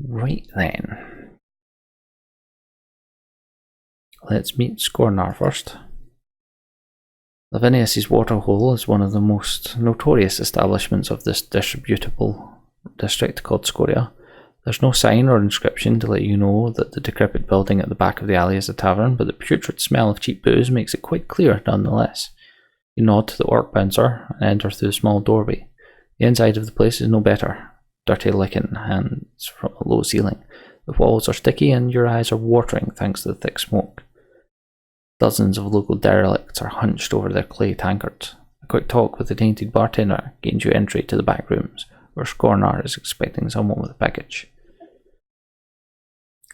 Right then. Let's meet Scornar first. Lavinius's Waterhole is one of the most notorious establishments of this disreputable district called Scoria. There's no sign or inscription to let you know that the decrepit building at the back of the alley is a tavern, but the putrid smell of cheap booze makes it quite clear nonetheless. You nod to the orc bouncer and enter through a small doorway. The inside of the place is no better. Dirty licking hangs from a low ceiling. The walls are sticky and your eyes are watering thanks to the thick smoke. Dozens of local derelicts are hunched over their clay tankards. A quick talk with the tainted bartender gains you entry to the back rooms, where Scornar is expecting someone with a package.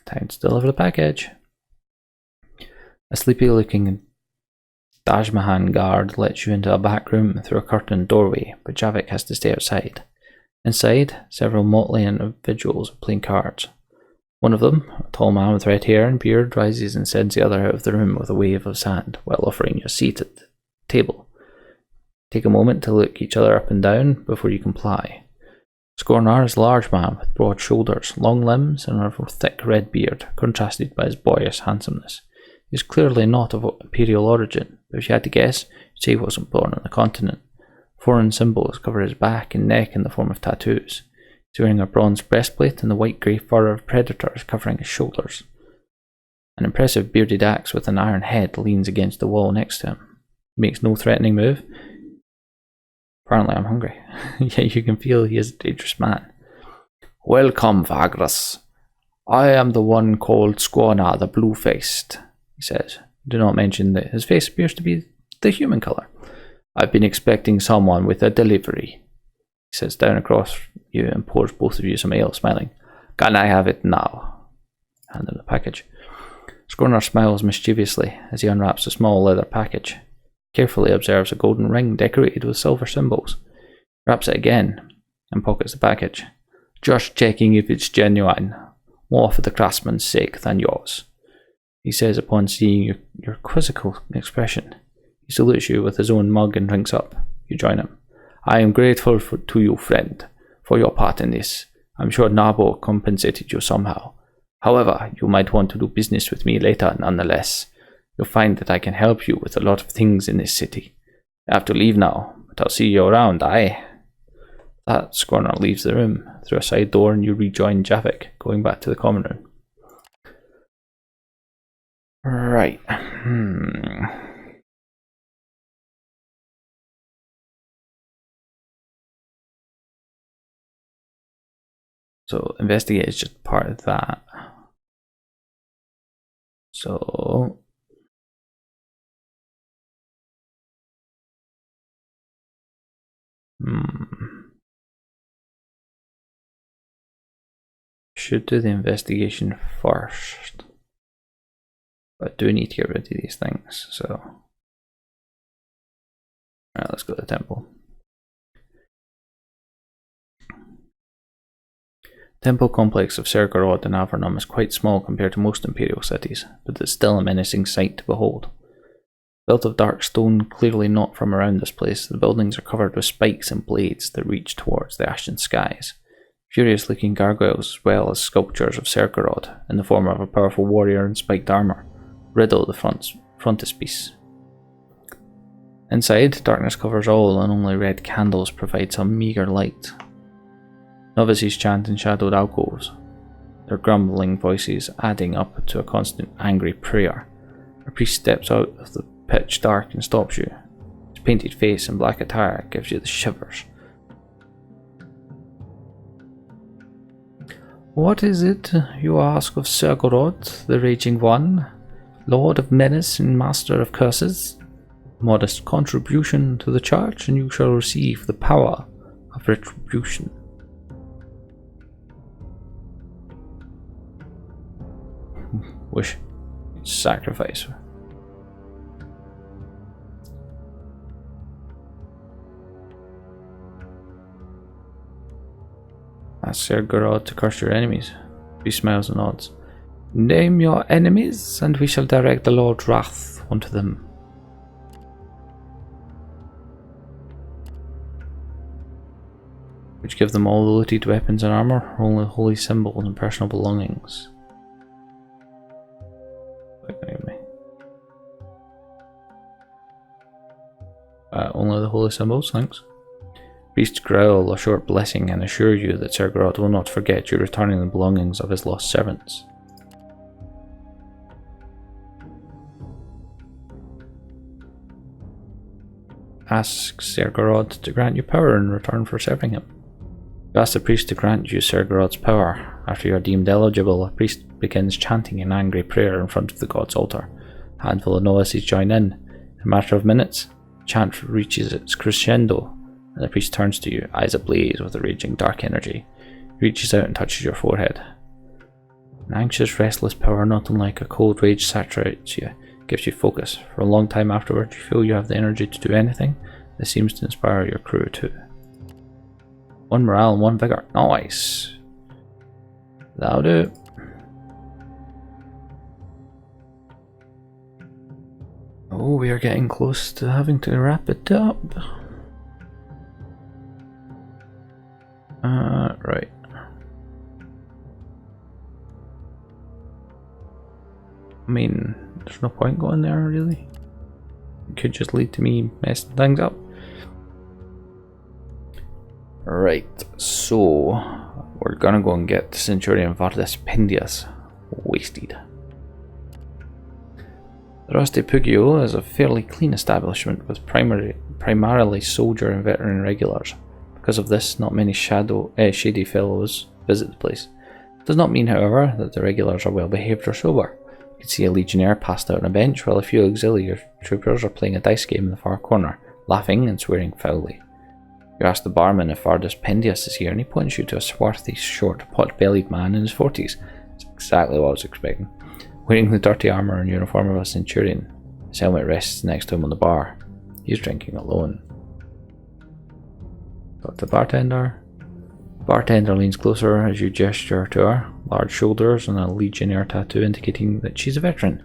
Time to deliver the package. A sleepy-looking Dajmahan guard lets you into a back room through a curtained doorway, but Javik has to stay outside. Inside, several motley individuals are playing cards. One of them, a tall man with red hair and beard, rises and sends the other out of the room with a wave of his hand, while offering you a seat at the table. Take a moment to look each other up and down before you comply. Scornar is a large man with broad shoulders, long limbs, and a thick red beard, contrasted by his boyish handsomeness. He is clearly not of imperial origin, but if you had to guess, you'd say he wasn't born on the continent. Foreign symbols cover his back and neck in the form of tattoos. He's wearing a bronze breastplate, and the white-grey fur of predators covering his shoulders. An impressive bearded axe with an iron head leans against the wall next to him. He makes no threatening move. Apparently I'm hungry. Yet you can feel he is a dangerous man. "Welcome, Vagrus. I am the one called Scornar the Blue-Faced," he says. Do not mention that his face appears to be the human colour. "I've been expecting someone with a delivery." He sits down across you and pours both of you some ale, smiling. "Can I have it now?" Hand him the package. Scornar smiles mischievously as he unwraps a small leather package. Carefully observes a golden ring decorated with silver symbols. Wraps it again and pockets the package. "Just checking if it's genuine. More for the craftsman's sake than yours," he says upon seeing your quizzical expression. He salutes you with his own mug and drinks up. You join him. "I am grateful to you, friend, for your part in this. I'm sure Nabo compensated you somehow. However, you might want to do business with me later nonetheless. You'll find that I can help you with a lot of things in this city. I have to leave now, but I'll see you around, aye?" That Scornar leaves the room through a side door and you rejoin Javik, going back to the common room. Right. So, investigate is just part of that. So... should do the investigation first. But I do need to get rid of these things, so... Alright, let's go to the temple. Temple complex of Sergorod in Avernum is quite small compared to most imperial cities, but it's still a menacing sight to behold. Built of dark stone, clearly not from around this place, the buildings are covered with spikes and blades that reach towards the ashen skies. Furious-looking gargoyles as well as sculptures of Sergorod, in the form of a powerful warrior in spiked armour, riddle the frontispiece. Inside, darkness covers all and only red candles provide some meagre light. Novices chant in shadowed alcoves, their grumbling voices adding up to a constant angry prayer. A priest steps out of the pitch dark and stops you. His painted face and black attire gives you the shivers. "What is it you ask of Sergorod, the Raging One, Lord of Menace and Master of Curses? Modest contribution to the church and you shall receive the power of retribution." Wish sacrifice. Ask Sergorod to curse your enemies. He smiles and nods. "Name your enemies, and we shall direct the Lord's wrath onto them." which give them all the looted weapons and armour, or only holy symbols and personal belongings? Only the holy symbols, thanks. Priests growl a short blessing and assure you that Sir Geralt will not forget you returning the belongings of his lost servants. Ask Sir Geralt to grant you power in return for serving him. You ask the priest to grant you Sir Geralt's power. After you are deemed eligible, a priest begins chanting an angry prayer in front of the god's altar. A handful of novices join in. In a matter of minutes, the chant reaches its crescendo, and the priest turns to you, eyes ablaze with a raging dark energy. He reaches out and touches your forehead. An anxious, restless power not unlike a cold rage saturates you, gives you focus. For a long time afterwards, you feel you have the energy to do anything. This seems to inspire your crew too. 1 morale and 1 vigor. Nice. That'll do. Oh, we are getting close to having to wrap it up. Right. I mean, there's no point going there, really. It could just lead to me messing things up. Right, so we're gonna go and get Centurion Vagrus wasted. The Rusty Pugio is a fairly clean establishment with primarily soldier and veteran regulars. Because of this, not many shady fellows visit the place. It does not mean, however, that the regulars are well behaved or sober. You can see a legionnaire passed out on a bench while a few auxiliary troopers are playing a dice game in the far corner, laughing and swearing foully. You ask the barman if Vagrus is here, and he points you to a swarthy, short, pot-bellied man in his 40s. That's exactly what I was expecting. Wearing the dirty armour and uniform of a centurion, his helmet rests next to him on the bar. He's drinking alone. Talk to the bartender. Bartender leans closer as you gesture to her, large shoulders and a legionnaire tattoo indicating that she's a veteran.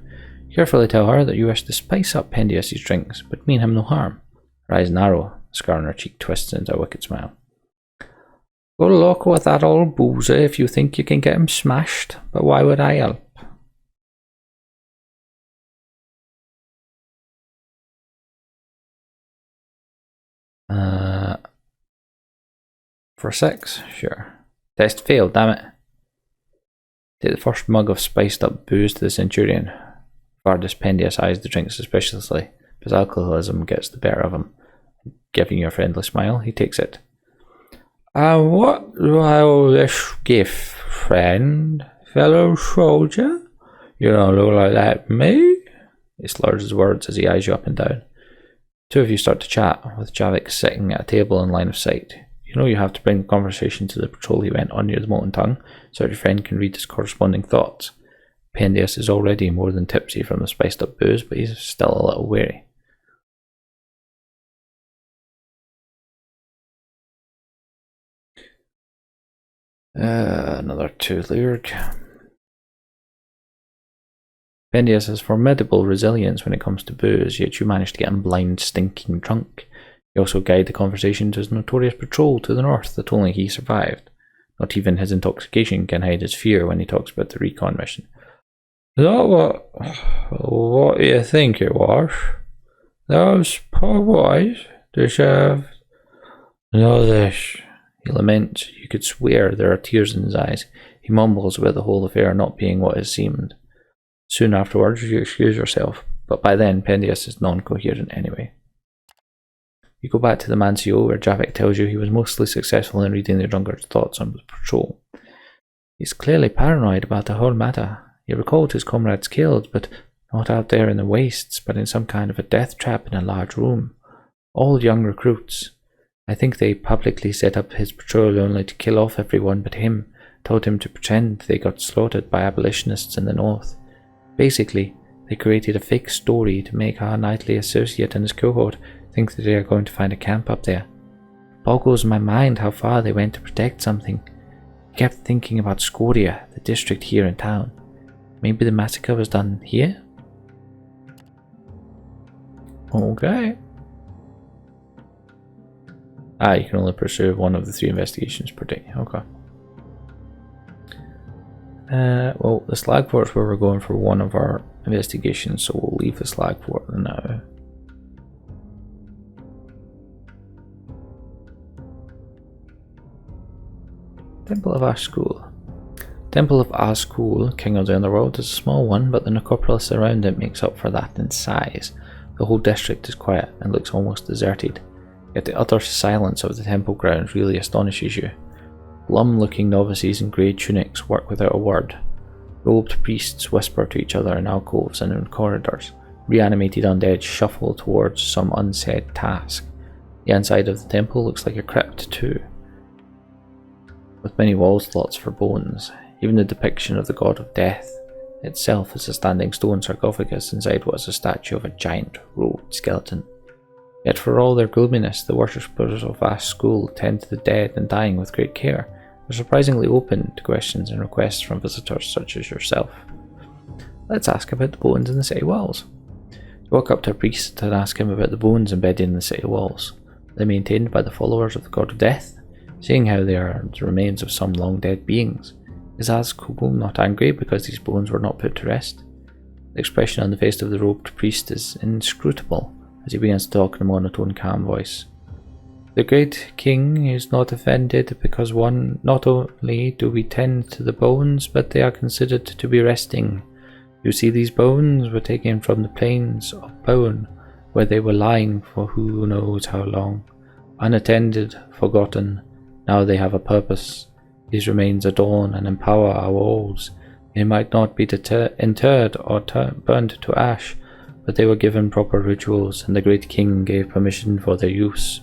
You carefully tell her that you wish to spice up Pendius's drinks, but mean him no harm. Her eyes narrow, the scar on her cheek twists into a wicked smile. Good luck with that old boozer if you think you can get him smashed, but why would I help? For 6? Sure. Test failed, damn it. Take the first mug of spiced up booze to the Centurion. Vagrus Pendius eyes the drink suspiciously, but alcoholism gets the better of him. Giving you a friendly smile, he takes it. What do I owe this gift, friend? Fellow soldier? You don't look like that, me? He slurs his words as he eyes you up and down. Two of you start to chat, with Javik sitting at a table in line of sight. You know you have to bring the conversation to the patrol he went on near the molten tongue, so your friend can read his corresponding thoughts. Pendius is already more than tipsy from the spiced up booze, but he's still a little wary. Another 2 lured. Pendius has formidable resilience when it comes to booze, yet you manage to get him blind, stinking drunk. You also guide the conversation to his notorious patrol to the north that only he survived. Not even his intoxication can hide his fear when he talks about the recon mission. Is that what you think it was? Those poor boys deserve know this. He laments. You could swear there are tears in his eyes. He mumbles about the whole affair not being what it seemed. Soon afterwards you excuse yourself, but by then Pendius is non-coherent anyway. You go back to the Mancio where Javik tells you he was mostly successful in reading the drunkard's thoughts on the patrol. He's clearly paranoid about the whole matter. He recalled his comrades killed, but not out there in the wastes, but in some kind of a death trap in a large room. All young recruits. I think they publicly set up his patrol only to kill off everyone but him, told him to pretend they got slaughtered by abolitionists in the north. Basically, they created a fake story to make our nightly associate and his cohort think that they are going to find a camp up there. It boggles my mind how far they went to protect something. I kept thinking about Scoria, the district here in town. Maybe the massacre was done here? Okay. Ah, you can only pursue one of the 3 investigations per day. Okay. Well, the Slag Fort's where we're going for one of our investigations, so we'll leave the Slag Fort now. Temple of Ashkul. Temple of Ashkul, King of the Underworld, is a small one, but the necropolis around it makes up for that in size. The whole district is quiet and looks almost deserted, yet the utter silence of the temple grounds really astonishes you. Glum-looking novices in grey tunics work without a word. Robed priests whisper to each other in alcoves and in corridors. Reanimated undead shuffle towards some unsaid task. The inside of the temple looks like a crypt too, with many wall slots for bones. Even the depiction of the god of death itself is a standing stone sarcophagus inside what is a statue of a giant robed skeleton. Yet for all their gloominess, the worshippers of Ashkul tend to the dead and dying with great care. They're surprisingly open to questions and requests from visitors such as yourself. Let's ask about the bones in the city walls. You walk up to a priest and ask him about the bones embedded in the city walls. They're maintained by the followers of the god of death, seeing how they are the remains of some long dead beings. Is Ashkul not angry because these bones were not put to rest? The expression on the face of the robed priest is inscrutable as he begins to talk in a monotone, calm voice. The great king is not offended because not only do we tend to the bones, but they are considered to be resting. You see, these bones were taken from the plains of bone, where they were lying for who knows how long. Unattended, forgotten, now they have a purpose. These remains adorn and empower our walls. They might not be interred or burned to ash, but they were given proper rituals, and the great king gave permission for their use.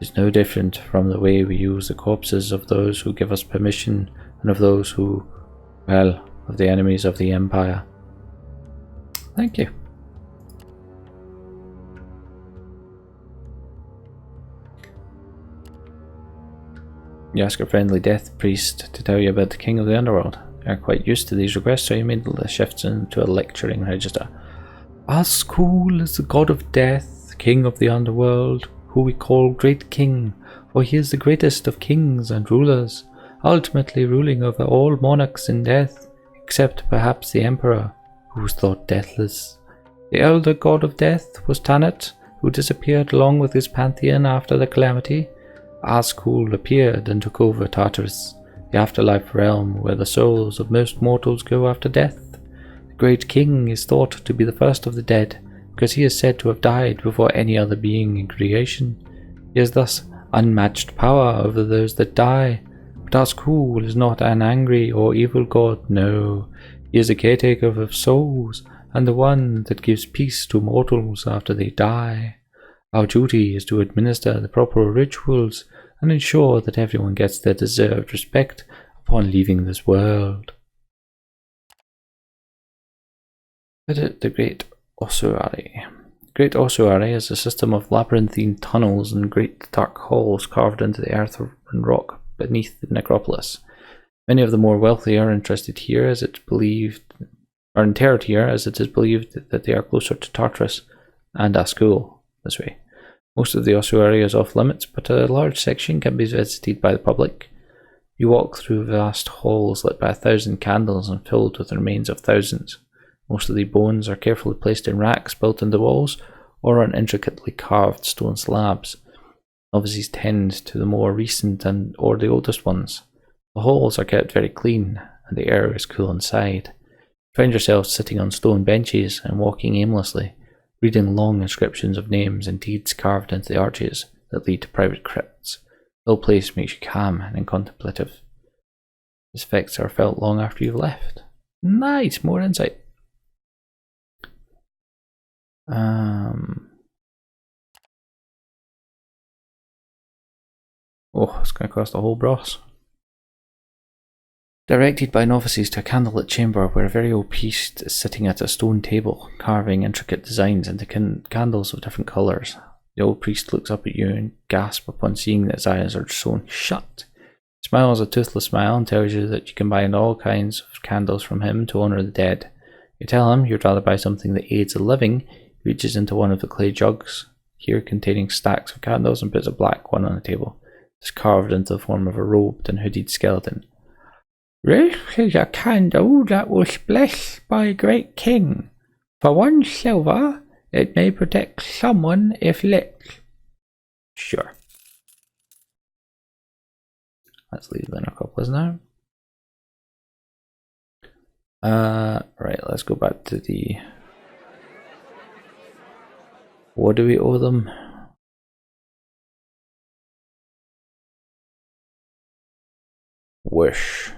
It is no different from the way we use the corpses of those who give us permission, and of those who, well, of the enemies of the Empire. Thank you. You ask a friendly death priest to tell you about the King of the Underworld. You are quite used to these requests, so you immediately shift into a lecturing register. Ashkul is the god of death, king of the underworld, who we call Great King, for he is the greatest of kings and rulers, ultimately ruling over all monarchs in death, except perhaps the Emperor, who was thought deathless. The elder god of death was Tanit, who disappeared along with his pantheon after the calamity. Ashkul appeared and took over Tartarus, the afterlife realm where the souls of most mortals go after death. The great king is thought to be the first of the dead, because he is said to have died before any other being in creation. He has thus unmatched power over those that die. But Ashkul is not an angry or evil god, no. He is a caretaker of souls, and the one that gives peace to mortals after they die. Our duty is to administer the proper rituals and ensure that everyone gets their deserved respect upon leaving this world. Visit the Great Ossuary. The Great Ossuary is a system of labyrinthine tunnels and great dark halls carved into the earth and rock beneath the necropolis. Many of the more wealthy are interested here, as it's believed, are interred here, as it is believed that they are closer to Tartarus and Ashkul this way. Most of the ossuary is off limits, but a large section can be visited by the public. You walk through vast halls lit by 1,000 candles and filled with the remains of thousands. Most of the bones are carefully placed in racks built into walls or on intricately carved stone slabs. Novices tend to the more recent or the oldest ones. The halls are kept very clean, and the air is cool inside. You find yourself sitting on stone benches and walking aimlessly, reading long inscriptions of names and deeds carved into the arches that lead to private crypts. The whole place makes you calm and contemplative. Its effects are felt long after you've left. Nice, more insight. Oh, it's going to cost a whole brass. Directed by novices to a candlelit chamber where a very old priest is sitting at a stone table, carving intricate designs into candles of different colours. The old priest looks up at you and gasps upon seeing that his eyes are sewn shut. He smiles a toothless smile and tells you that you can buy all kinds of candles from him to honour the dead. You tell him you'd rather buy something that aids the living. He reaches into one of the clay jugs here containing stacks of candles and puts a black one on the table. It's carved into the form of a robed and hooded skeleton. This is a candle that was blessed by a great king. For 1 silver, it may protect someone if lit. Sure. Let's leave the inner couplers now. Right, let's go back to the... What do we owe them? Wish.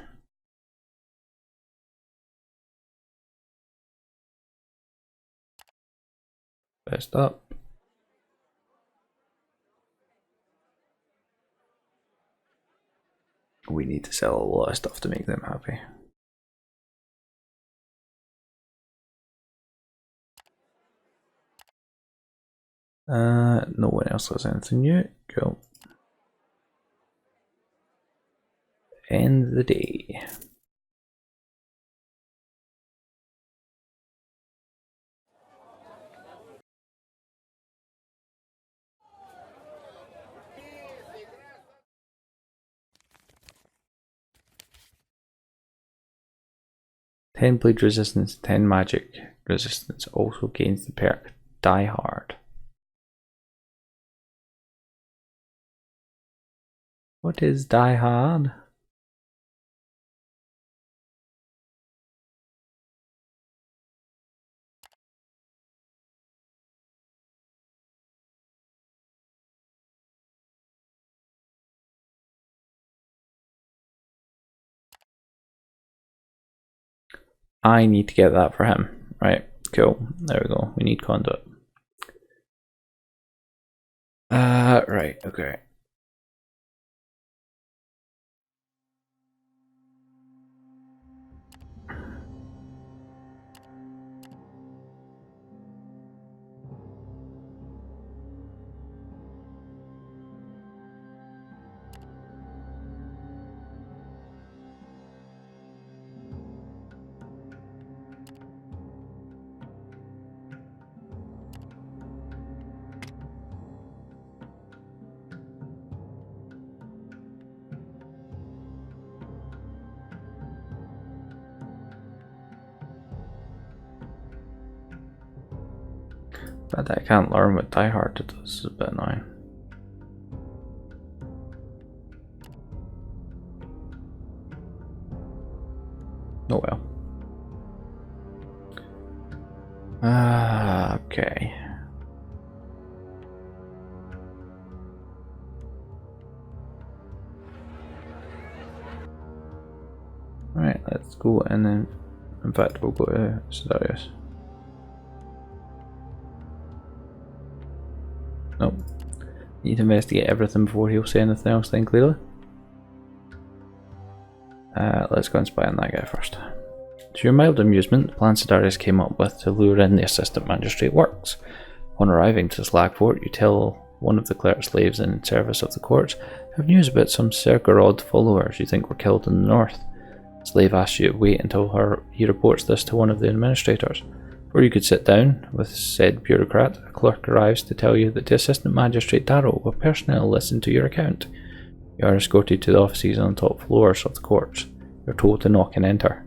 Best up. We need to sell a lot of stuff to make them happy. No one else has anything new. Cool. End the day. "10 bleed resistance, 10 magic resistance." Also gains the perk Die Hard. What is Die Hard? I need to get that for him. Right, cool. There we go. We need conduit. Right, okay. But I can't learn what Die Hard does. This is a bit annoying. Oh well. Okay. Right, let's go and then, in fact, we'll go to Sedarius. Nope. Need to investigate everything before he'll say anything else then, clearly. Let's go and spy on that guy first. To your mild amusement, the plan Sedarius came up with to lure in the assistant magistrate works. Upon arriving to Slagfort, you tell one of the clerk slaves in service of the courts have news about some Sergorod followers you think were killed in the north. The slave asks you to wait until he reports this to one of the administrators. Before you could sit down with said bureaucrat, a clerk arrives to tell you that the assistant magistrate Darrow will personally listen to your account. You are escorted to the offices on the top floors of the courts. You are told to knock and enter.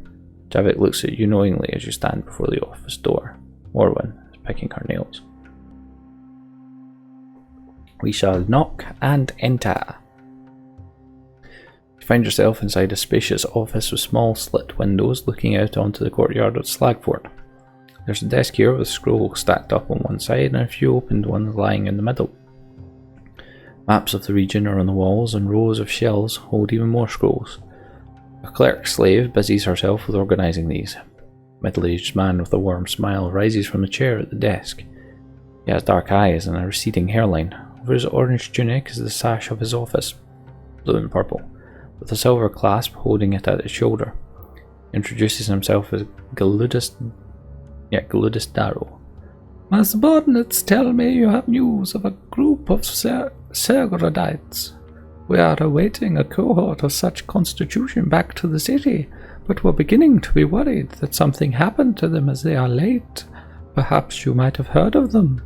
Javik looks at you knowingly as you stand before the office door. Morwen is picking her nails. We shall knock and enter. You find yourself inside a spacious office with small slit windows looking out onto the courtyard of Slagfort. There's a desk here with scrolls stacked up on one side and a few opened ones lying in the middle. Maps of the region are on the walls and rows of shelves hold even more scrolls. A clerk slave busies herself with organising these. A middle-aged man with a warm smile rises from the chair at the desk. He has dark eyes and a receding hairline. Over his orange tunic is the sash of his office, blue and purple, with a silver clasp holding it at his shoulder. He introduces himself as Galudus Darrow. My subordinates tell me you have news of a group of Sergorodites. We are awaiting a cohort of such constitution back to the city, but we're beginning to be worried that something happened to them as they are late. Perhaps you might have heard of them.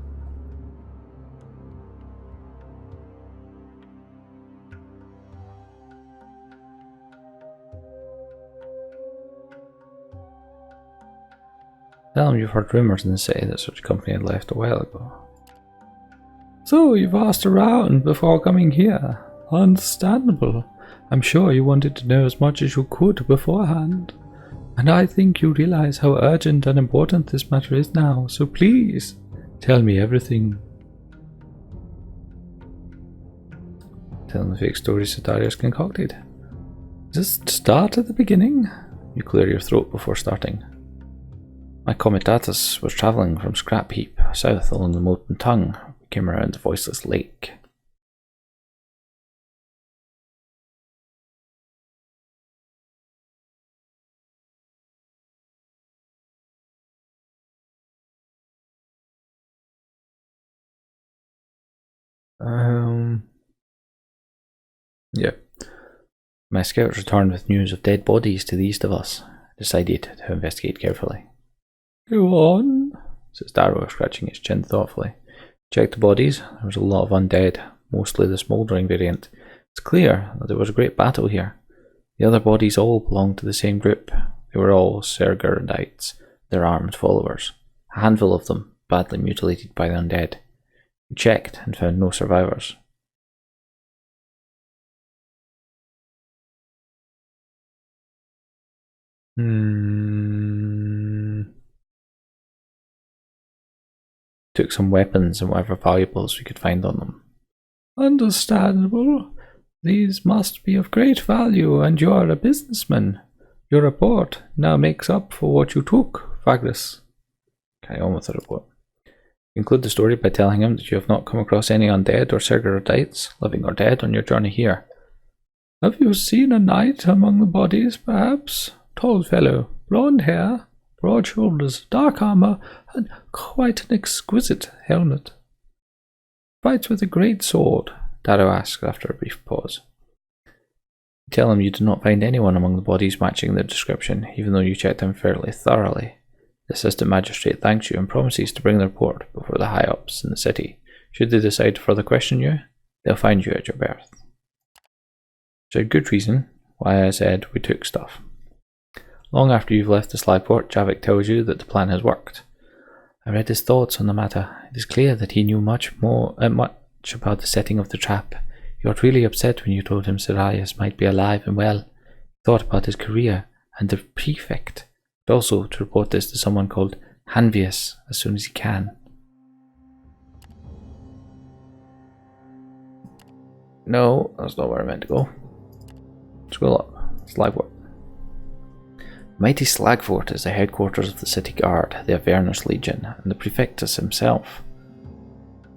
Tell him you've heard rumours in the city that such company had left a while ago. So you've asked around before coming here. Understandable. I'm sure you wanted to know as much as you could beforehand. And I think you realize how urgent and important this matter is now, so please, tell me everything. Tell him the fake story Sedarius concocted. Just start at the beginning. You clear your throat before starting. My Comitatus was travelling from Scrap Heap, south along the Molten Tongue. We came around the Voiceless Lake. Yeah. My scouts returned with news of dead bodies to the east of us. I decided to investigate carefully. Go on, says Darrow, scratching his chin thoughtfully. Checked the bodies. There was a lot of undead, mostly the smouldering variant. It's clear that there was a great battle here. The other bodies all belonged to the same group. They were all Sergerites, their armed followers. A handful of them, badly mutilated by the undead. We checked and found no survivors. Took some weapons and whatever valuables we could find on them. Understandable. These must be of great value, and you are a businessman. Your report now makes up for what you took, Vagrus. Carry on with the report. Conclude the story by telling him that you have not come across any undead or Sergerites, living or dead, on your journey here. Have you seen a knight among the bodies, perhaps? Tall fellow, blonde hair, broad shoulders, dark armour, and quite an exquisite helmet. Fights with a great sword, Darrow asked after a brief pause. You tell him you did not find anyone among the bodies matching the description, even though you checked them fairly thoroughly. The assistant magistrate thanks you and promises to bring the report before the high-ups in the city. Should they decide to further question you, they'll find you at your berth. So a good reason why I said we took stuff. Long after you've left the Slagport, Javik tells you that the plan has worked. I read his thoughts on the matter. It is clear that he knew much about the setting of the trap. He got really upset when you told him Sedarius might be alive and well. He thought about his career and the prefect, but also to report this to someone called Hanvius as soon as he can. No, that's not where I meant to go. Scroll up. Slagport. Mighty Slagfort is the headquarters of the city guard, the Avernus Legion, and the Prefectus himself.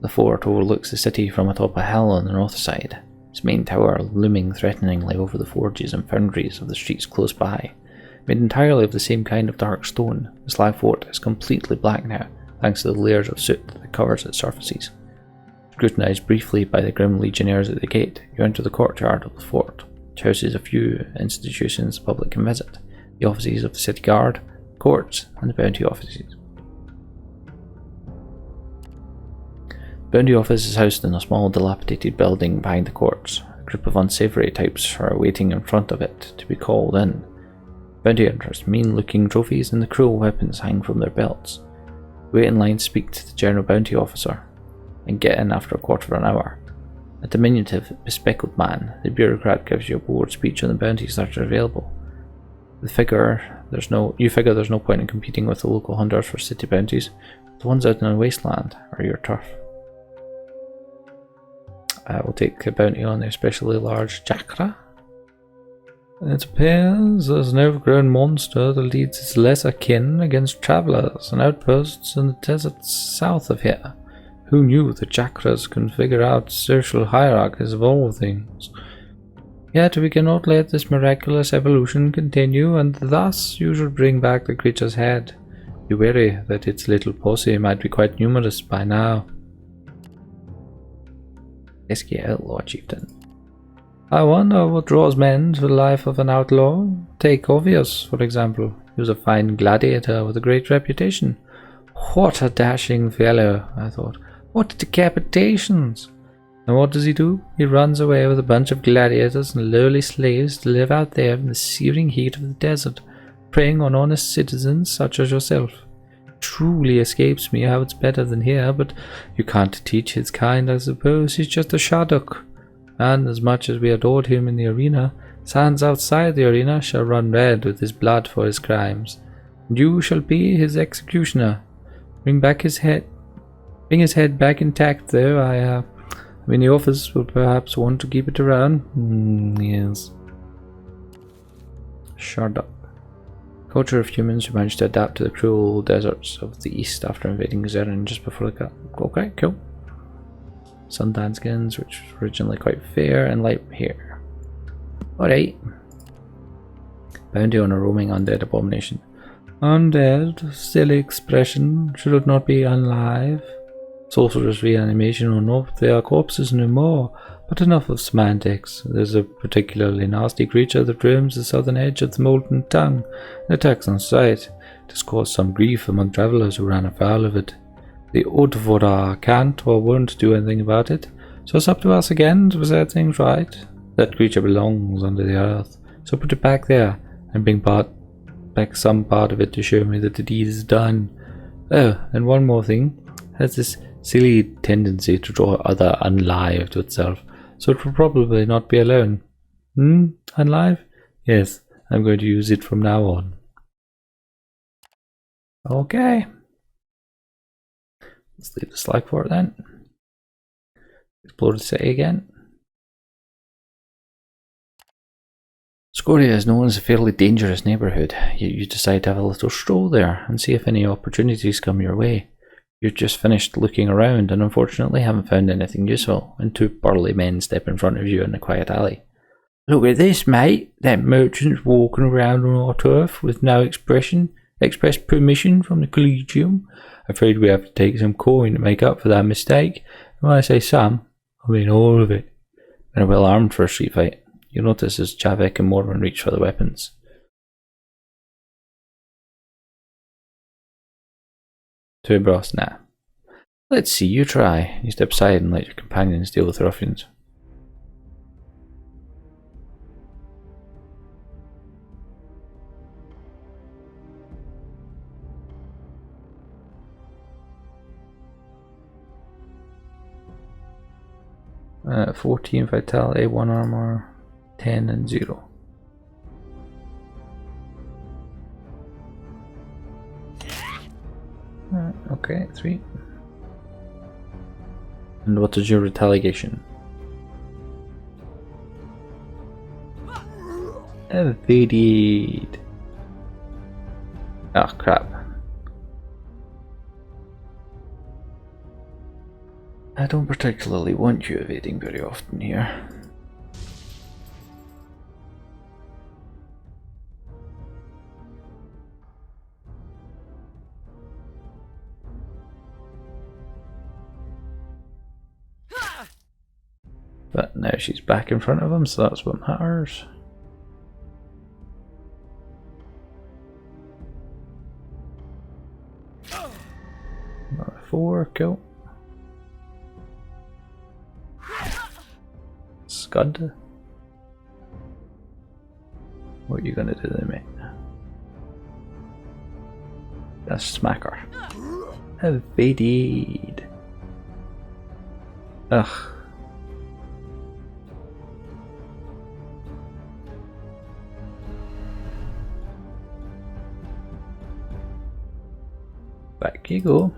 The fort overlooks the city from atop a hill on the north side, its main tower looming threateningly over the forges and foundries of the streets close by. Made entirely of the same kind of dark stone, the Slagfort is completely black now, thanks to the layers of soot that covers its surfaces. Scrutinised briefly by the grim legionnaires at the gate, you enter the courtyard of the fort, which houses a few institutions the public can visit. The offices of the city guard, courts, and the bounty offices. The bounty office is housed in a small dilapidated building behind the courts. A group of unsavoury types are waiting in front of it to be called in. Bounty hunters, mean-looking trophies, and the cruel weapons hang from their belts. Wait in line to speak to the general bounty officer, and get in after a quarter of an hour. A diminutive, bespectacled man, the bureaucrat gives you a bored speech on the bounties that are available. You figure there's no point in competing with the local hunters for city bounties. The ones out in the Wasteland are your turf. We'll take a bounty on the especially large Chakra. It appears there's an overgrown monster that leads its lesser kin against travellers and outposts in the deserts south of here. Who knew the Chakras can figure out social hierarchies of all things? Yet we cannot let this miraculous evolution continue, and thus you should bring back the creature's head. Be wary that its little posse might be quite numerous by now. Pesky outlaw chieftain. I wonder what draws men to the life of an outlaw. Take Obvious, for example. He was a fine gladiator with a great reputation. What a dashing fellow, I thought. What decapitations! And what does he do? He runs away with a bunch of gladiators and lowly slaves to live out there in the searing heat of the desert, preying on honest citizens such as yourself. truly escapes me how it's better than here, but you can't teach his kind, I suppose. He's just a Shaduk. And as much as we adored him in the arena, sands outside the arena shall run red with his blood for his crimes. And you shall be his executioner. Bring his head back intact, though. I mean, the office will perhaps want to keep it around. Yes. Shut up. Culture of humans who managed to adapt to the cruel deserts of the east after invading Zerin just before the cut. Okay, cool. Suntan skins, which was originally quite fair, and light hair. Alright. Bounty on a roaming undead abomination. Undead, silly expression, should it not be unlive? Sorcerer's reanimation or not, they are corpses no more, but enough of semantics. There's a particularly nasty creature that roams the southern edge of the Molten Tongue and attacks on sight. It has caused some grief among travellers who ran afoul of it. The Odvora can't or won't do anything about it, so it's up to us again to set things right. That creature belongs under the earth, so put it back there and bring back some part of it to show me that the deed is done. Oh, and one more thing. It has this silly tendency to draw other unlive to itself, so it will probably not be alone. Unlive? Yes, I'm going to use it from now on. Okay. Let's leave the slag for it then. Explore the city again. Scoria is known as a fairly dangerous neighbourhood, yet you decide to have a little stroll there and see if any opportunities come your way. You've just finished looking around and unfortunately haven't found anything useful, and two burly men step in front of you in a quiet alley. Look at this, mate. That merchant's walking around on our turf with no express permission from the Collegium. Afraid we have to take some coin to make up for that mistake. And when I say some, I mean all of it. And well armed for a street fight. You'll notice as Javik and Morven reach for the weapons. Turbros, nah. Let's see you try. You step aside and let your companions deal with the ruffians. Uh, 14 vitality, 1 armor, 10 and 0. Okay, 3. And what is your retaliation? Evaded. Ah, crap. I don't particularly want you evading very often here. But now she's back in front of him, so that's what matters. Another 4, cool. Scud. What are you gonna do then, mate? That's smack her. Evaded. Ugh. Back you go.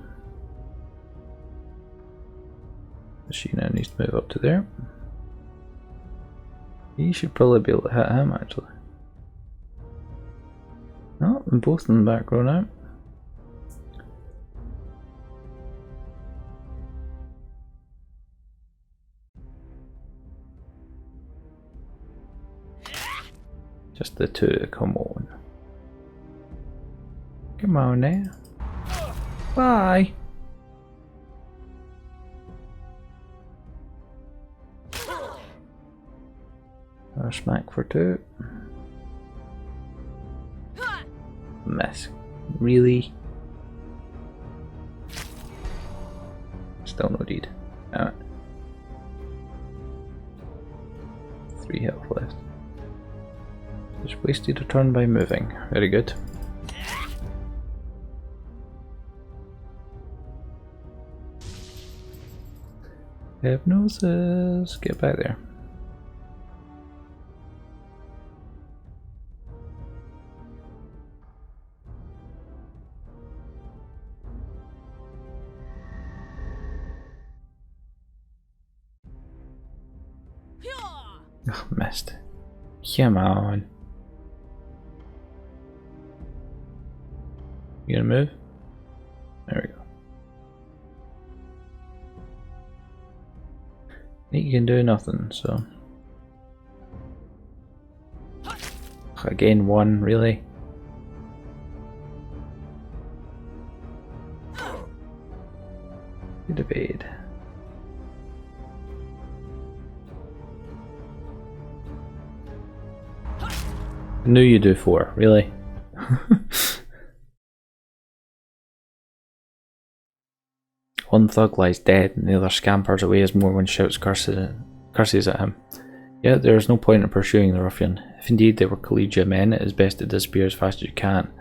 She now needs to move up to there. He should probably be able to hit him actually. Oh, and both in the back row now. Just the two, come on. Come on now. Bye. Or smack for 2. Miss. Really? Still no deed. Alright. 3 health left. Just wasted a turn by moving. Very good. Hypnosis. Get back there. Oh, missed. Come on. You gonna move? There we go. You can do nothing, so. Again, one, really? Good evade. I knew you'd do 4, really? One thug lies dead and the other scampers away as Morwen shouts curses at him. Yet there is no point in pursuing the ruffian. If indeed they were collegiate men, it is best to disappear as fast as you can.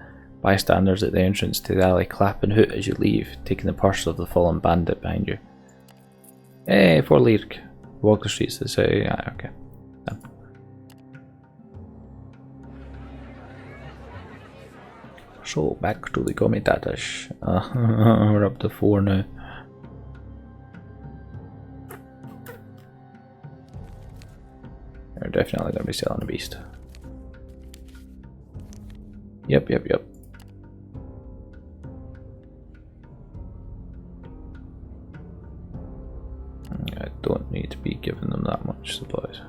Bystanders at the entrance to the alley clap and hoot as you leave, taking the purse of the fallen bandit behind you. Hey, for Lyrk. Walk the streets to say, okay. Done. So, back to the Comitatus. We're up to 4 now. They're definitely going to be selling a beast. Yep. I don't need to be giving them that much supplies.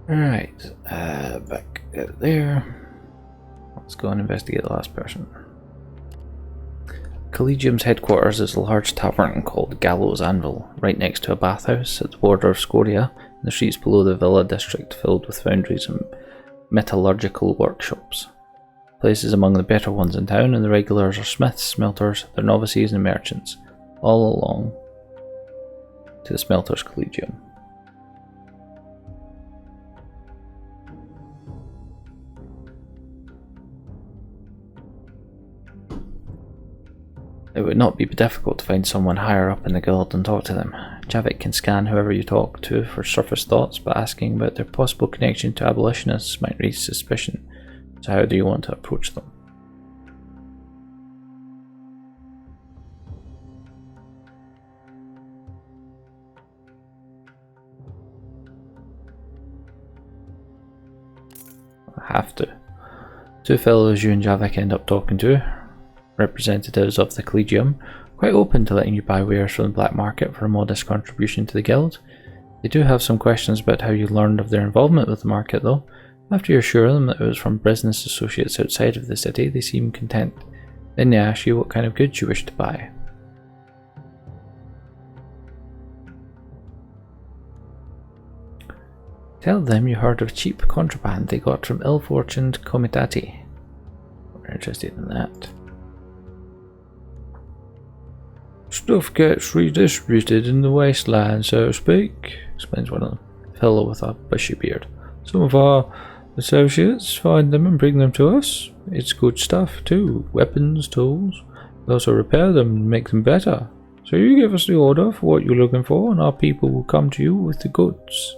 Alright, back out there. Let's go and investigate the last person. Collegium's headquarters is a large tavern called Gallows Anvil, right next to a bathhouse at the border of Scoria, and the streets below the villa district filled with foundries and metallurgical workshops. The place is among the better ones in town, and the regulars are smiths, smelters, their novices and merchants, all along to the Smelters Collegium. It would not be difficult to find someone higher up in the guild and talk to them. Javik can scan whoever you talk to for surface thoughts, but asking about their possible connection to abolitionists might raise suspicion. So how do you want to approach them? I have to. 2 fellows you and Javik end up talking to, representatives of the Collegium, quite open to letting you buy wares from the black market for a modest contribution to the guild. They do have some questions about how you learned of their involvement with the market though. After you assure them that it was from business associates outside of the city, they seem content. Then they ask you what kind of goods you wish to buy. Tell them you heard of cheap contraband they got from ill-fortuned Comitati. We're interested in that. Stuff gets redistributed in the Wasteland, so to speak, explains one of them, a fellow with a bushy beard. Some of our associates find them and bring them to us. It's good stuff too, weapons, tools. We also repair them and make them better. So you give us the order for what you're looking for and our people will come to you with the goods.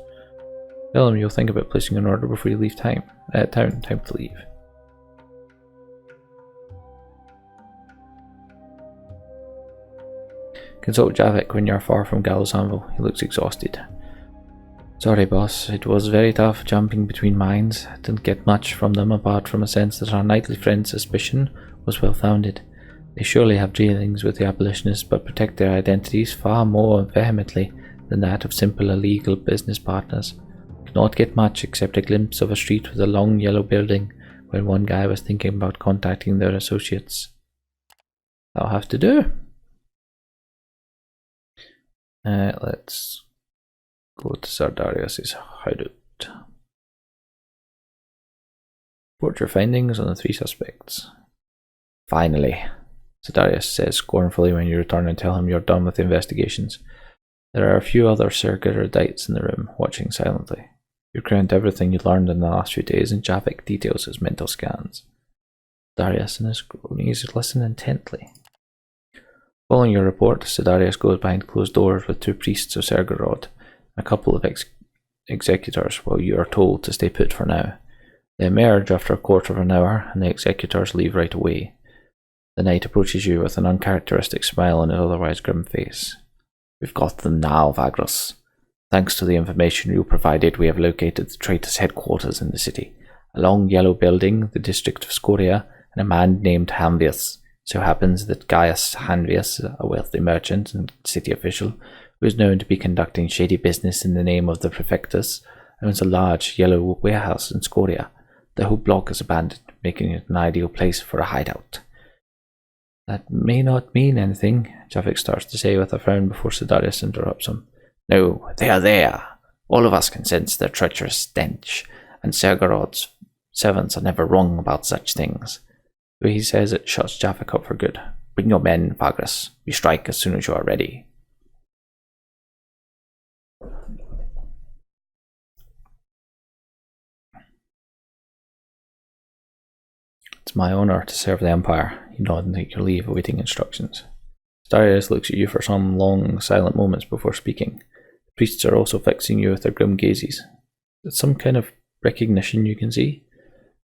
Tell them you'll think about placing an order before you leave town to leave. Consult Javik when you're far from Gallows Anvil. He looks exhausted. Sorry boss, it was very tough jumping between mines. I didn't get much from them apart from a sense that our knightly friend's suspicion was well founded. They surely have dealings with the abolitionists but protect their identities far more vehemently than that of simple illegal business partners. Could not get much except a glimpse of a street with a long yellow building when one guy was thinking about contacting their associates. That'll have to do. Let's go to Sedarius' hideout. Report your findings on the 3 suspects. Finally, Sedarius says scornfully when you return and tell him you're done with the investigations. There are a few other circuit erudites in the room, watching silently. You crammed everything you learned in the last few days, and Javik details his mental scans. Sedarius and his cronies listen intently. Following your report, Sedarius goes behind closed doors with 2 priests of Sergorod and a couple of executors, while you are told to stay put for now. They emerge after a quarter of an hour, and the executors leave right away. The knight approaches you with an uncharacteristic smile on his otherwise grim face. We've got them now, Vagrus. Thanks to the information you provided, we have located the traitors' headquarters in the city. A long yellow building, the district of Scoria, and a man named Hanvius. So happens that Gaius Hanvius, a wealthy merchant and city official, who is known to be conducting shady business in the name of the Prefectus, owns a large yellow warehouse in Scoria. The whole block is abandoned, making it an ideal place for a hideout. That may not mean anything, Javik starts to say with a frown before Sedarius interrupts him. No, they are there. All of us can sense their treacherous stench, and Sergorod's servants are never wrong about such things. The way he says it shuts Javik up for good. Bring your men, Vagrus. We strike as soon as you are ready. It's my honour to serve the Empire. You nod and take your leave, awaiting instructions. Sedarius looks at you for some long, silent moments before speaking. The priests are also fixing you with their grim gazes. It's some kind of recognition you can see.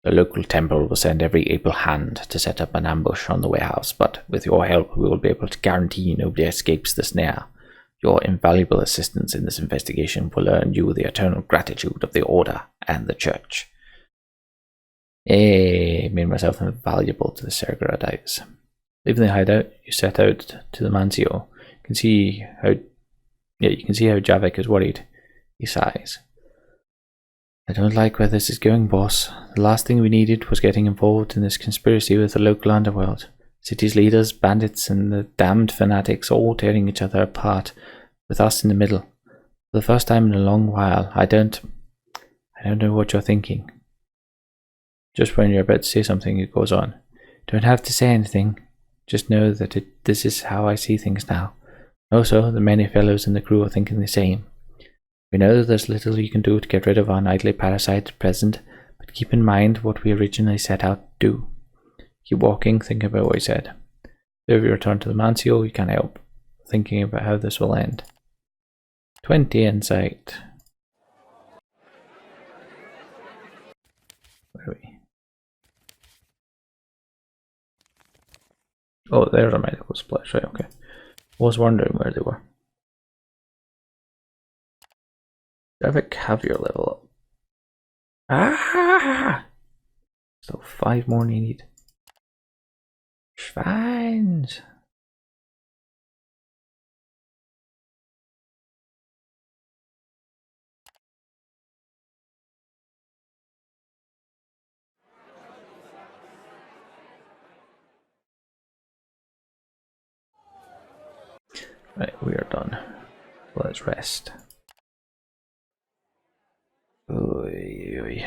The local temple will send every able hand to set up an ambush on the warehouse, but with your help we will be able to guarantee nobody escapes the snare. Your invaluable assistance in this investigation will earn you the eternal gratitude of the Order and the Church. Made myself invaluable to the Sergorodites. Leaving the hideout, you set out to the Mancio. You can see how Javik is worried. He sighs. I don't like where this is going, boss. The last thing we needed was getting involved in this conspiracy with the local underworld. City's leaders, bandits, and the damned fanatics all tearing each other apart, with us in the middle. For the first time in a long while, I don't know what you're thinking. Just when you're about to say something, it goes on. Don't have to say anything. Just know that this is how I see things now. Also, the many fellows in the crew are thinking the same. We know there's little you can do to get rid of our nightly parasite at present, but keep in mind what we originally set out to do. Keep walking, thinking about what I said. So if you return to the Mancio, you can't help thinking about how this will end. 20 insight. Where are we? Oh, there's a medical splash, right, okay. I was wondering where they were. Javik, have your level up. Ah! So 5 more needed. Schweins! Right, we are done. Let's rest. Oy.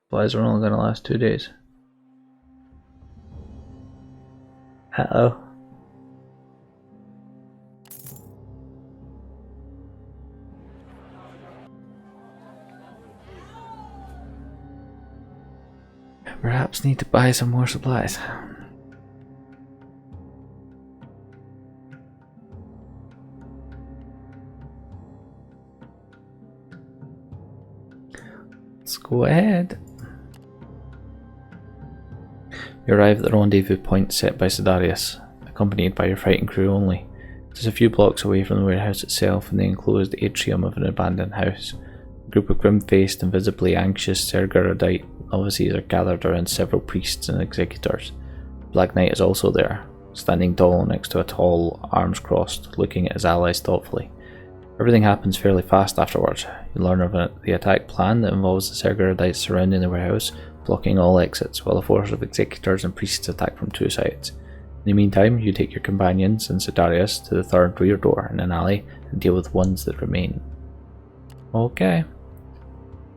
Flies are only gonna last 2 days. Uh-oh. Perhaps need to buy some more supplies. Let's go ahead. You arrive at the rendezvous point set by Sedarius, accompanied by your fighting crew only. It is a few blocks away from the warehouse itself in the enclosed atrium of an abandoned house. A group of grim-faced and visibly anxious Sergorodite novices are gathered around several priests and executors. The Black Knight is also there, standing tall next to a tall, arms crossed, looking at his allies thoughtfully. Everything happens fairly fast afterwards. You learn of the attack plan that involves the Sergorodites surrounding the warehouse, blocking all exits, while a force of executors and priests attack from 2 sides. In the meantime, you take your companions and Sedarius to the third rear door in an alley and deal with the ones that remain. Okay.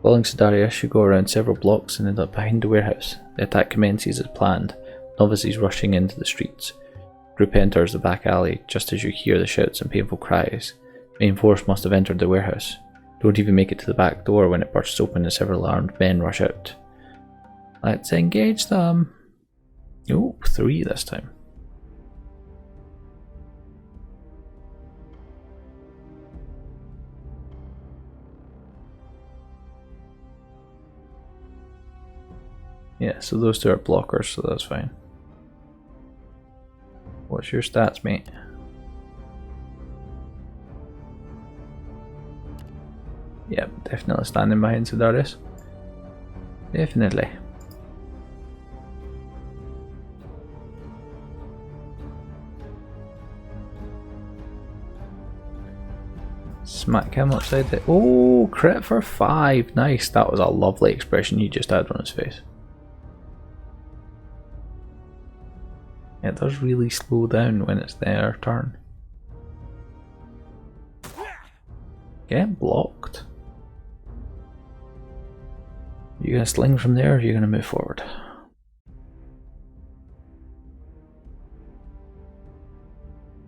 Following Sedarius, you go around several blocks and end up behind the warehouse. The attack commences as planned, novices rushing into the streets. The group enters the back alley just as you hear the shouts and painful cries. The main force must have entered the warehouse. Don't even make it to the back door when it bursts open and several armed men rush out. Let's engage them. Oh, 3 this time. Yeah, so those 2 are blockers, so that's fine. What's your stats, mate? Yep, definitely standing behind Sedarius. Definitely. Smack him upside the... Oh, crit for 5. Nice. That was a lovely expression you just had on his face. It does really slow down when it's their turn. Get blocked. You gonna sling from there or are you gonna move forward?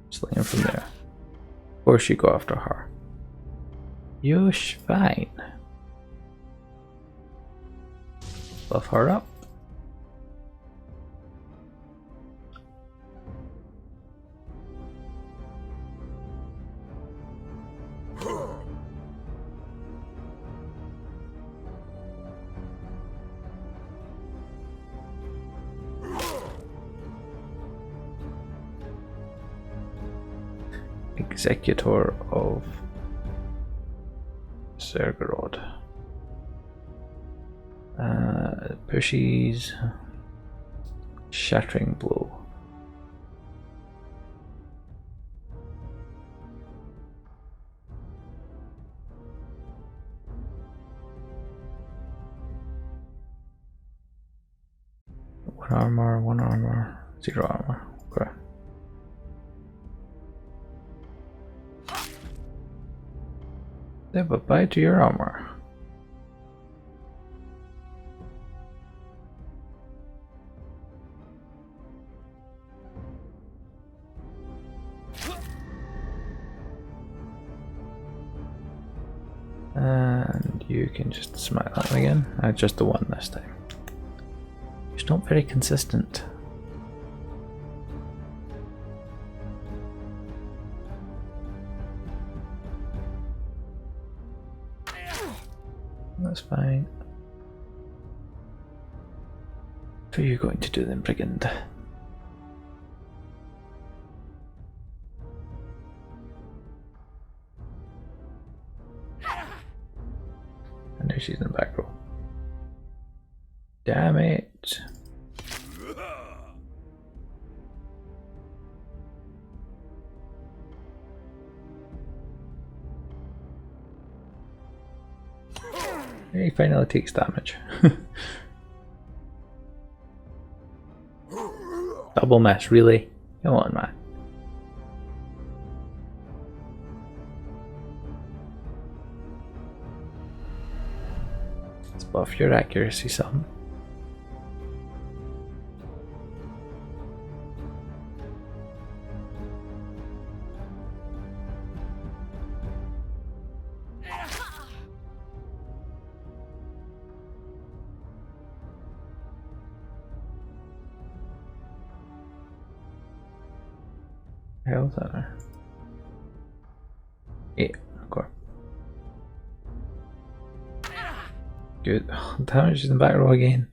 Slinging from there. Of course you go after her. You're fine. Buff her up. Executor of Sergorod. Pushes. Shattering blow. One armor, 0 armor. Okay. Yeah, but bye to your armor. And you can just smack that again. Just the 1 this time. It's not very consistent. That's fine. What are you going to do then, Brigand? And there she's in the back row. Damn it! He finally takes damage. Double miss, really? Come on, man. Let's buff your accuracy some. Hell's that there? 8, okay. Good. Damage in the back row again.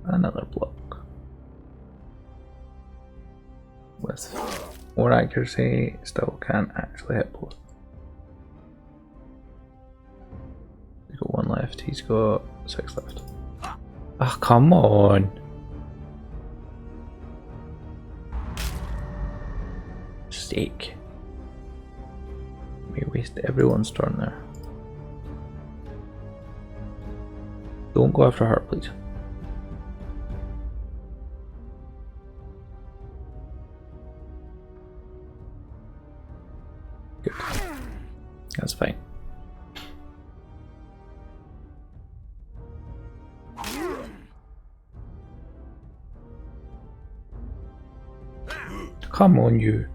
Another block. With more accuracy, still can't actually hit both. He's got 1 left, he's got 6 left. Oh, come on! Steak. We waste everyone's turn there. Don't go after her, please. Good. That's fine. Come on, you.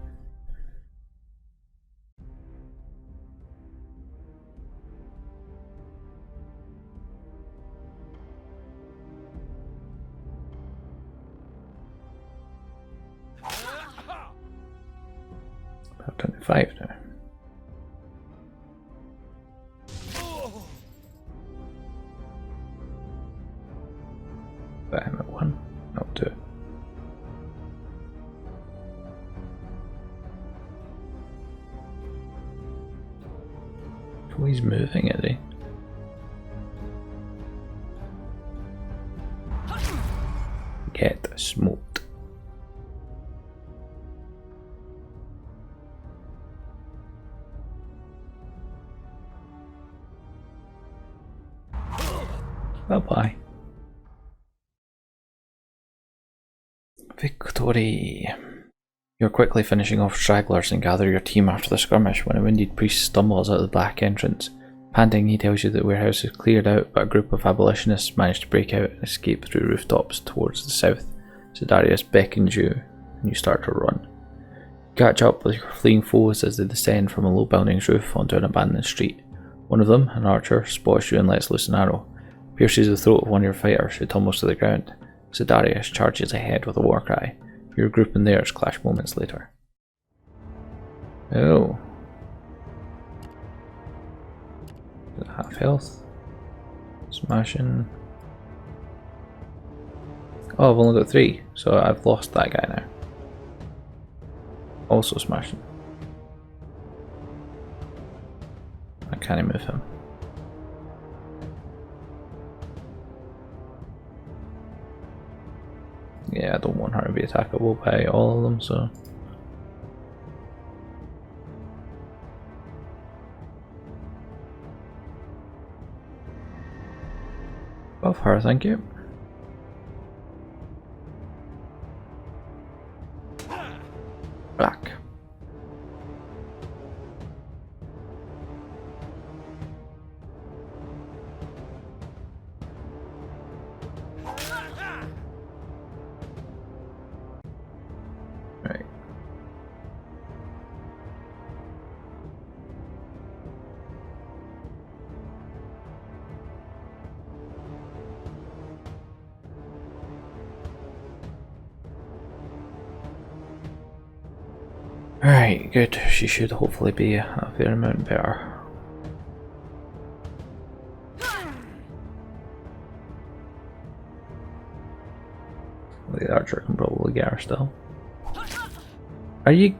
About 25 now. But I'm at 1, not 2. Oh, he's moving, is he? Get smoked. Bye-bye. Victory. You're quickly finishing off stragglers and gather your team after the skirmish when a wounded priest stumbles out of the back entrance. Panting, he tells you that the warehouse is cleared out, but a group of abolitionists managed to break out and escape through rooftops towards the south. Sedarius beckons you, and you start to run. You catch up with your fleeing foes as they descend from a low building's roof onto an abandoned street. One of them, an archer, spots you and lets loose an arrow. Pierces the throat of one of your fighters, who tumbles to the ground. Sedarius charges ahead with a war cry. Your group and theirs clash moments later. Oh. Half health. Smashing. Oh, I've only got 3, so I've lost that guy now. Also smashing. I can't move him. Yeah, I don't want her to be attackable by all of them, so... Above her, thank you. Black. Right. Right, good. She should hopefully be a fair amount better. The archer can probably get her still. Are you...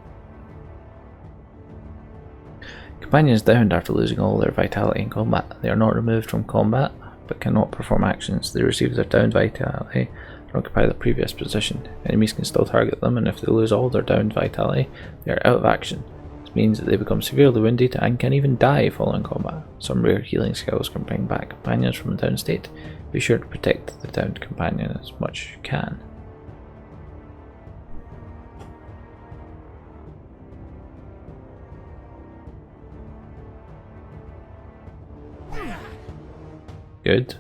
Companions downed after losing all their vitality in combat. They are not removed from combat, but cannot perform actions. They receive their downed vitality and occupy the previous position. Enemies can still target them, and if they lose all their downed vitality, they are out of action. This means that they become severely wounded and can even die following combat. Some rare healing skills can bring back companions from a downed state. Be sure to protect the downed companion as much as you can. Good.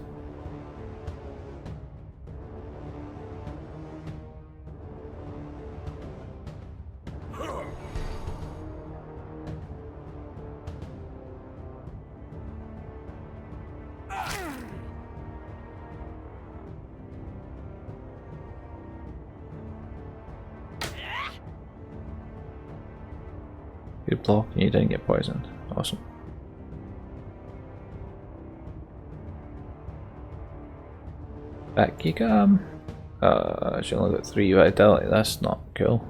Good block, and you didn't get poisoned. Awesome. Back you come. She only got 3 vitality, that's not cool.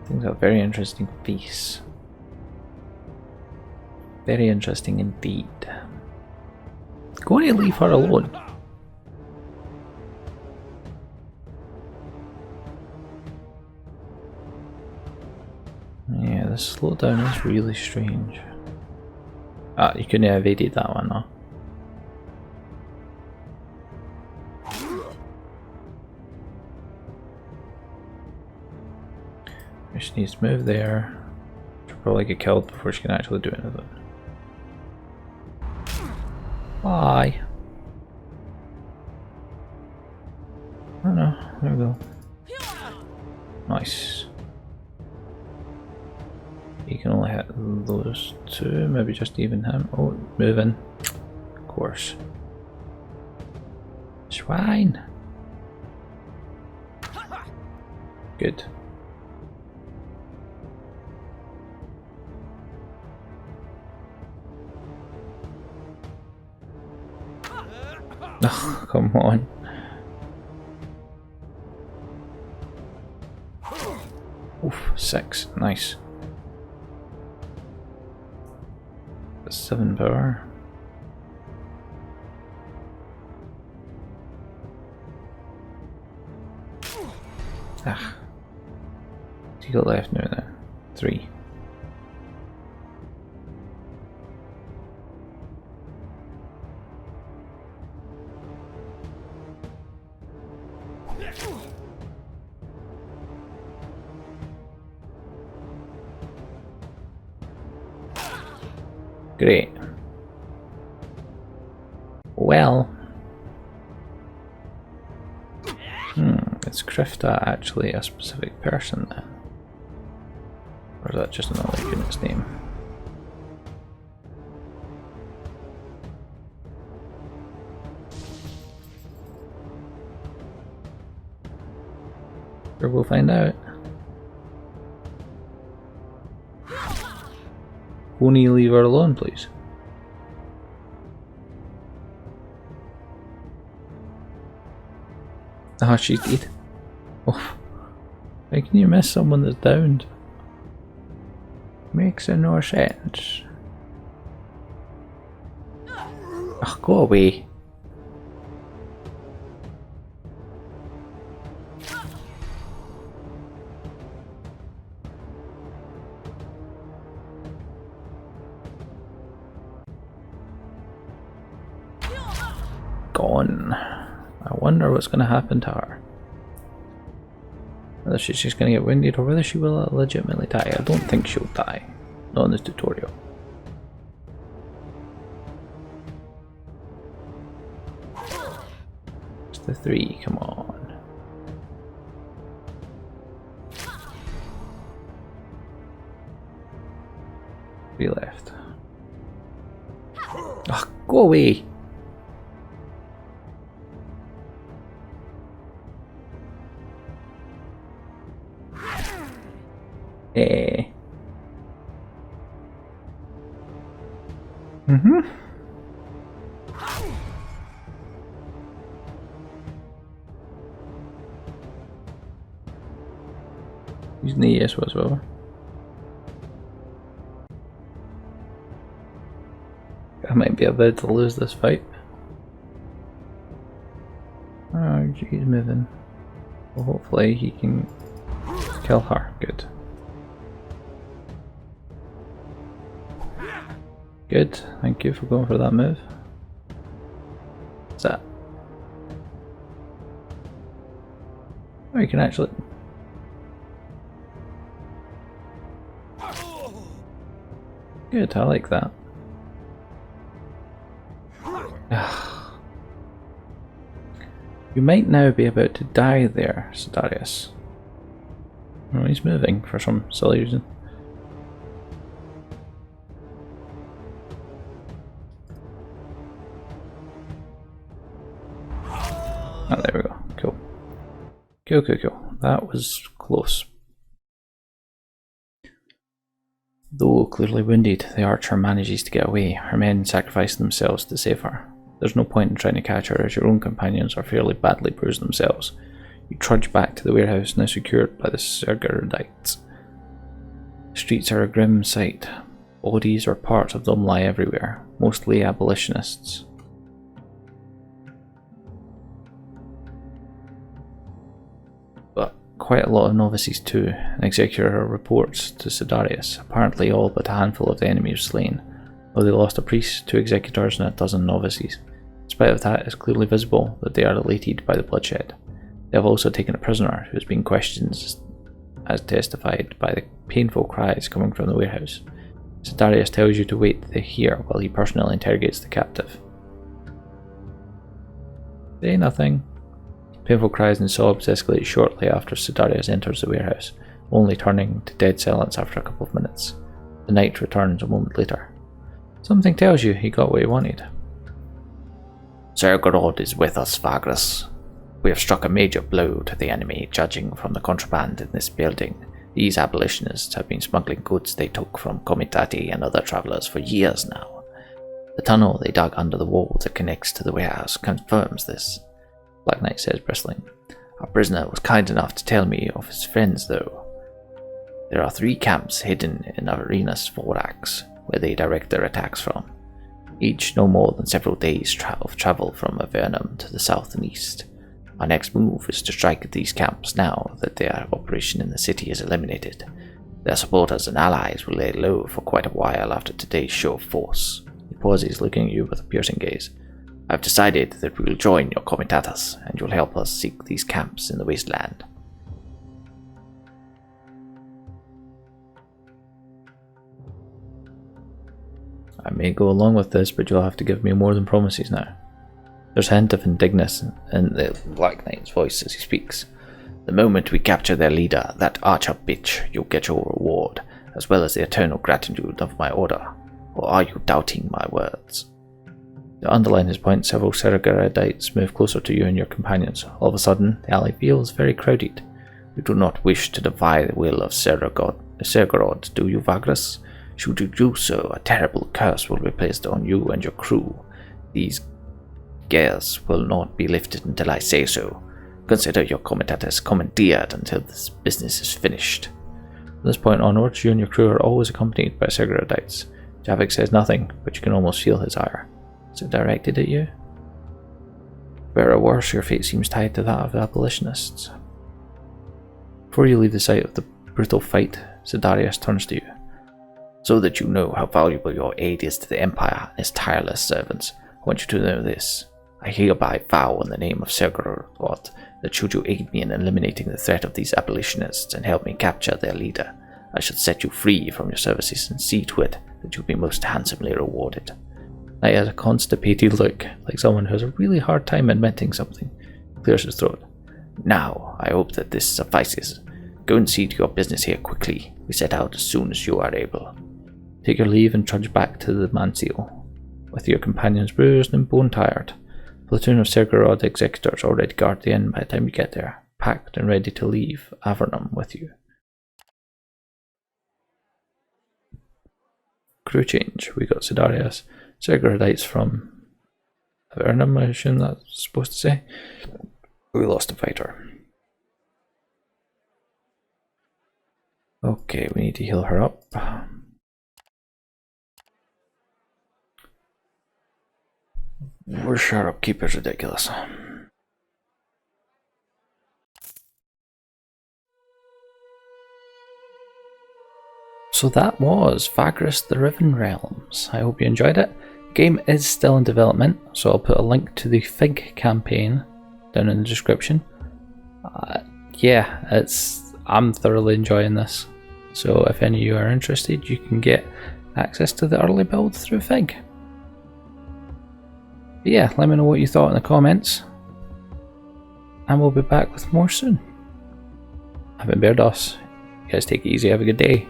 Things are very interesting piece. Very interesting indeed. Go on and leave her alone. Yeah, the slowdown is really strange. Ah, you couldn't have evaded that one, though. She needs to move there. probably get killed before she can actually do anything. Bye. Oh no, there we go. Nice. You can only hit those two, maybe just even him. Oh, moving. Of course. Swine! Good. Oh, come on. Oof, 6. Nice. 7 power. Ah. What you got left now then? 3. Great. Well. Is Krifta actually a specific person then? Or is that just another unit's name? Sure, we'll find out. Won't you leave her alone, please? Ah, she's dead. Oh. How can you miss someone that's downed? Makes no sense. Oh, go away. Gone. I wonder what's going to happen to her. Whether she's just going to get winded or whether she will legitimately die. I don't think she'll die. Not in this tutorial. It's the 3, come on. Three left. Oh, go away! Eh. Using the ES whatsoever. I might be about to lose this fight. Oh, he's moving. Well, hopefully he can kill her. Good. Good, thank you for going for that move. What's that? Oh, you can actually... Good, I like that. You might now be about to die there, Sedarius. Oh, he's moving for some silly reason. Oh, there we go. Cool. Cool. That was close. Though clearly wounded, the archer manages to get away. Her men sacrifice themselves to save her. There's no point in trying to catch her as your own companions are fairly badly bruised themselves. You trudge back to the warehouse now secured by the Surgeridites. The streets are a grim sight. Bodies or parts of them lie everywhere, mostly abolitionists. Quite a lot of novices too. An executor reports to Sedarius. Apparently all but a handful of the enemy were slain, though they lost a priest, 2 executors and a dozen novices. In spite of that, it's clearly visible that they are elated by the bloodshed. They have also taken a prisoner who is being questioned as testified by the painful cries coming from the warehouse. Sedarius tells you to wait here while he personally interrogates the captive. Say nothing. Painful cries and sobs escalate shortly after Sedarius enters the warehouse, only turning to dead silence after a couple of minutes. The knight returns a moment later. Something tells you he got what he wanted. Zergorod is with us, Vagrus. We have struck a major blow to the enemy, judging from the contraband in this building. These abolitionists have been smuggling goods they took from Comitatus and other travellers for years now. The tunnel they dug under the wall that connects to the warehouse confirms this, Black Knight says, bristling. Our prisoner was kind enough to tell me of his friends, though. There are 3 camps hidden in Arenas Vorax, where they direct their attacks from, each no more than several days of travel from Avernum to the south and east. Our next move is to strike at these camps now that their operation in the city is eliminated. Their supporters and allies will lay low for quite a while after today's show of force. He pauses, looking at you with a piercing gaze. I've decided that we will join your Comitatus, and you'll help us seek these camps in the Wasteland. I may go along with this, but you'll have to give me more than promises now. There's a hint of indignance in the Black Knight's voice as he speaks. The moment we capture their leader, that archer bitch, you'll get your reward, as well as the eternal gratitude of my order. Or are you doubting my words? To underline his point, several Sergorodites move closer to you and your companions. All of a sudden, the alley feels very crowded. You do not wish to defy the will of Sergorod, do you, Vagrus? Should you do so, a terrible curse will be placed on you and your crew. These gears will not be lifted until I say so. Consider your Comitatus commandeered until this business is finished. From this point onwards, you and your crew are always accompanied by Sergorodites. Javik says nothing, but you can almost feel his ire. Is it directed at you? For better or worse, your fate seems tied to that of the abolitionists. Before you leave the site of the brutal fight, Sedarius turns to you. So that you know how valuable your aid is to the Empire and its tireless servants, I want you to know this. I hereby vow in the name of Sergorod that should you aid me in eliminating the threat of these abolitionists and help me capture their leader, I shall set you free from your services and see to it that you'll be most handsomely rewarded. Knight has a constipated look, like someone who has a really hard time admitting something. Clears his throat. Now, I hope that this suffices. Go and see to your business here quickly. We set out as soon as you are able. Take your leave and trudge back to the Manseal, with your companions bruised and bone-tired. A platoon of Sergorod executors already guard the inn by the time you get there, packed and ready to leave Avernum with you. Crew change. We got Sedarius, Sergorodites from Avernum, I assume that's supposed to say. We lost a fighter. Okay, we need to heal her up. We're sure upkeeper's ridiculous. So that was Vagrus the Riven Realms. I hope you enjoyed it. The game is still in development, so I'll put a link to the Fig campaign down in the description. Yeah, I'm thoroughly enjoying this. So if any of you are interested, you can get access to the early build through Fig. But yeah, let me know what you thought in the comments, and we'll be back with more soon. I've been Bairdos. You guys take it easy, have a good day.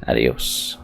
Adios.